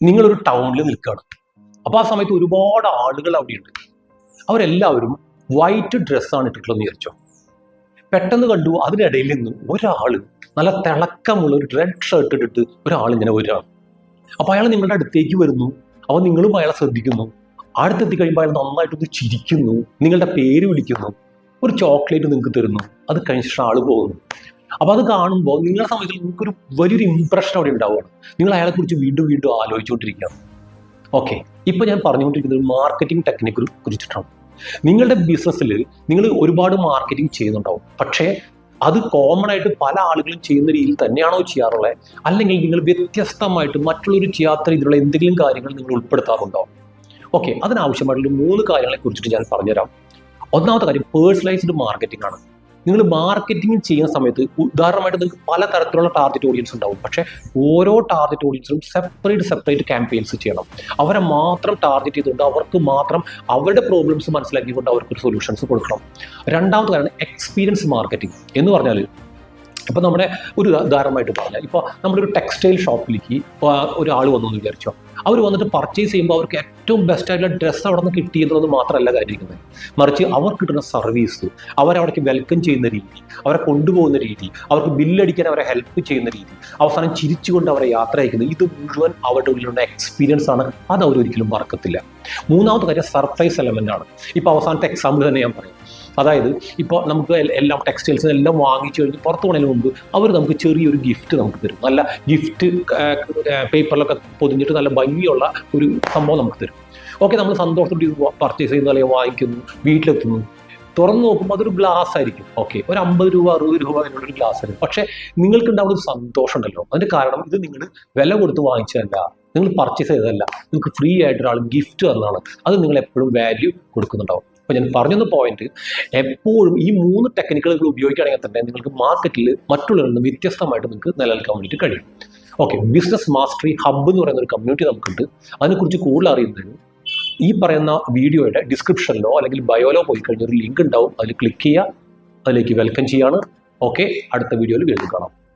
നിങ്ങളൊരു ടൗണിൽ നിൽക്കുകയാണ്. അപ്പോൾ ആ സമയത്ത് ഒരുപാട് ആളുകൾ അവിടെയുണ്ട്. അവരെല്ലാവരും വൈറ്റ് ഡ്രസ്സാണ് ഇട്ടിട്ടുള്ളതെന്ന് വിചാരിച്ചോ. പെട്ടെന്ന് കണ്ടു അതിനിടയിൽ നിന്ന് ഒരാൾ നല്ല തിളക്കമുള്ള ഒരു റെഡ് ഷർട്ട് ഇട്ടിട്ട് ഒരാൾ ഇങ്ങനെ വരികയാണ്. അപ്പോൾ അയാൾ നിങ്ങളുടെ അടുത്തേക്ക് വരുന്നു. അപ്പോൾ നിങ്ങളും അയാളെ ശ്രദ്ധിക്കുന്നു. അടുത്തെത്തി കഴിയുമ്പോൾ അയാൾ നന്നായിട്ടൊന്ന് ചിരിക്കുന്നു, നിങ്ങളുടെ പേര് വിളിക്കുന്നു, ഒരു ചോക്ലേറ്റ് നിങ്ങൾക്ക് തരുന്നു. അത് കഴിഞ്ഞിട്ട് ആൾ പോകുന്നു. അപ്പോൾ അത് കാണുമ്പോൾ നിങ്ങളെ സംബന്ധിച്ച് നിങ്ങൾക്കൊരു വലിയൊരു ഇമ്പ്രഷൻ അവിടെ ഉണ്ടാവുകയാണ്. നിങ്ങൾ അയാളെക്കുറിച്ച് വീണ്ടും വീണ്ടും ആലോചിച്ചുകൊണ്ടിരിക്കുകയാണ്. ഓക്കെ, ഇപ്പോൾ ഞാൻ പറഞ്ഞുകൊണ്ടിരിക്കുന്നത് ഒരു മാർക്കറ്റിംഗ് ടെക്നിക്കിനെ കുറിച്ചിട്ടാണ്. നിങ്ങളുടെ ബിസിനസ്സിൽ നിങ്ങൾ ഒരുപാട് മാർക്കറ്റിംഗ് ചെയ്യുന്നുണ്ടാവും. പക്ഷേ അത് കോമൺ ആയിട്ട് പല ആളുകളും ചെയ്യുന്ന രീതിയിൽ തന്നെയാണോ ചെയ്യാറുള്ളത്, അല്ലെങ്കിൽ നിങ്ങൾ വ്യത്യസ്തമായിട്ട് മറ്റുള്ളവർ ചെയ്യാത്ത രീതിയിലുള്ള എന്തെങ്കിലും കാര്യങ്ങൾ നിങ്ങൾ ഉൾപ്പെടുത്താറുണ്ടോ? ഓക്കെ, അതിനാവശ്യമായിട്ടുള്ള 3 കാര്യങ്ങളെ കുറിച്ചിട്ട് ഞാൻ പറഞ്ഞുതരാം. ഒന്നാമത്തെ കാര്യം പേഴ്സണലൈസ്ഡ് മാർക്കറ്റിംഗ് ആണ്. നിങ്ങൾ മാർക്കറ്റിംഗ് ചെയ്യുന്ന സമയത്ത് ഉദാഹരണമായിട്ട് നിങ്ങൾക്ക് പല തരത്തിലുള്ള ടാർഗറ്റ് ഓഡിയൻസ് ഉണ്ടാവും. പക്ഷേ ഓരോ ടാർഗറ്റ് ഓഡിയൻസിനും സെപ്പറേറ്റ് ക്യാമ്പയിൻസ് ചെയ്യണം. അവരെ മാത്രം ടാർഗറ്റ് ചെയ്തുകൊണ്ട് അവർക്ക് മാത്രം അവരുടെ പ്രോബ്ലംസ് മനസ്സിലാക്കിക്കൊണ്ട് അവർക്കൊരു സൊല്യൂഷൻസ് കൊടുക്കണം. രണ്ടാമത്തെ കാര്യം എക്സ്പീരിയൻസ് മാർക്കറ്റിംഗ് എന്ന് പറഞ്ഞാൽ, ഇപ്പോൾ നമ്മുടെ ഒരു ഉദാഹരണമായിട്ട് പറഞ്ഞാൽ, ഇപ്പോൾ നമ്മുടെ ഒരു ടെക്സ്റ്റൈൽ ഷോപ്പിലേക്ക് ഒരാൾ വന്നു എന്ന് വിചാരിച്ചോ. അവർ വന്നിട്ട് പർച്ചേസ് ചെയ്യുമ്പോൾ അവർക്ക് ഏറ്റവും ബെസ്റ്റ് ആയിട്ടുള്ള ഡ്രസ്സ് അവിടെ നിന്ന് കിട്ടിയെന്നത് മാത്രമല്ല കാര്യമായിരിക്കുന്നത്, മറിച്ച് അവർക്ക് കിട്ടുന്ന സർവീസ്, അവരവിടേക്ക് വെൽക്കം ചെയ്യുന്ന രീതി, അവരെ കൊണ്ടുപോകുന്ന രീതി, അവർക്ക് ബില്ലടിക്കാൻ അവരെ ഹെൽപ്പ് ചെയ്യുന്ന രീതി, അവസാനം ചിരിച്ചുകൊണ്ട് അവരെ യാത്ര അയക്കുന്നത്, ഇത് മുഴുവൻ അവരുടെ ഉള്ളിലുള്ള എക്സ്പീരിയൻസ് ആണ്. അത് അവരൊരിക്കലും മറക്കത്തില്ല. മൂന്നാമത്തെ കാര്യം സർപ്രൈസ് എലമെൻ്റ് ആണ്. ഇപ്പോൾ അവസാനത്തെ എക്സാമ്പിൾ തന്നെ ഞാൻ പറയും. അതായത് ഇപ്പോൾ നമുക്ക് എല്ലാം ടെക്സ്റ്റൈൽസ് എല്ലാം വാങ്ങിച്ചു കഴിഞ്ഞ് പുറത്തു പോകുന്നതിന് മുമ്പ് അവർ നമുക്ക് ചെറിയൊരു ഗിഫ്റ്റ് നമുക്ക് തരും. നല്ല ഗിഫ്റ്റ് പേപ്പറിലൊക്കെ പൊതിഞ്ഞിട്ട് നല്ല ഭംഗിയുള്ള ഒരു സംഭവം നമുക്ക് തരും. ഓക്കെ, നമ്മൾ സന്തോഷത്തോടെ പർച്ചേസ് ചെയ്യുന്നു, അല്ലെങ്കിൽ വാങ്ങിക്കുന്നു, വീട്ടിലെത്തുന്നു, തുറന്നു നോക്കുമ്പോൾ അതൊരു ഗ്ലാസ് ആയിരിക്കും. ഓക്കെ, ഒരു 50 രൂപ 60 രൂപ അതിനുള്ളൊരു ഗ്ലാസ് ആയിരിക്കും. പക്ഷേ നിങ്ങൾക്ക് ഉണ്ടാവുന്ന ഒരു സന്തോഷം ഉണ്ടല്ലോ, അതിൻ്റെ കാരണം ഇത് നിങ്ങൾ വില കൊടുത്ത് വാങ്ങിച്ചതല്ല, നിങ്ങൾ പർച്ചേസ് ചെയ്തതല്ല, നിങ്ങൾക്ക് ഫ്രീ ആയിട്ട് ഒരാൾ ഗിഫ്റ്റ് തന്നതാണ്. അത് നിങ്ങൾ എപ്പോഴും വാല്യൂ കൊടുക്കുന്നുണ്ടാവും. അപ്പോൾ ഞാൻ പറഞ്ഞൊന്ന് പോയിന്റ്, എപ്പോഴും ഈ 3 ടെക്നിക്കുകൾ നിങ്ങൾ ഉപയോഗിക്കുകയാണെങ്കിൽ തന്നെ നിങ്ങൾക്ക് മാർക്കറ്റിൽ മറ്റുള്ളവരിൽ നിന്ന് വ്യത്യസ്തമായിട്ട് നിങ്ങൾക്ക് നിലനിൽക്കാൻ വേണ്ടിയിട്ട് കഴിയും. ഓക്കെ, ബിസിനസ് മാസ്റ്ററി ഹബ്ബ് എന്ന് പറയുന്ന ഒരു കമ്മ്യൂണിറ്റി നമുക്കുണ്ട്. അതിനെക്കുറിച്ച് കൂടുതൽ അറിയുന്നതിന് ഈ പറയുന്ന വീഡിയോയുടെ ഡിസ്ക്രിപ്ഷനിലോ അല്ലെങ്കിൽ ബയോയിലോ പോയി കഴിഞ്ഞ ഒരു ലിങ്ക് ഉണ്ടാവും. അതിൽ ക്ലിക്ക് ചെയ്യുക, അതിലേക്ക് വെൽക്കം ചെയ്യാണ്. ഓക്കെ, അടുത്ത വീഡിയോയിൽ വീണ്ടും കാണാം.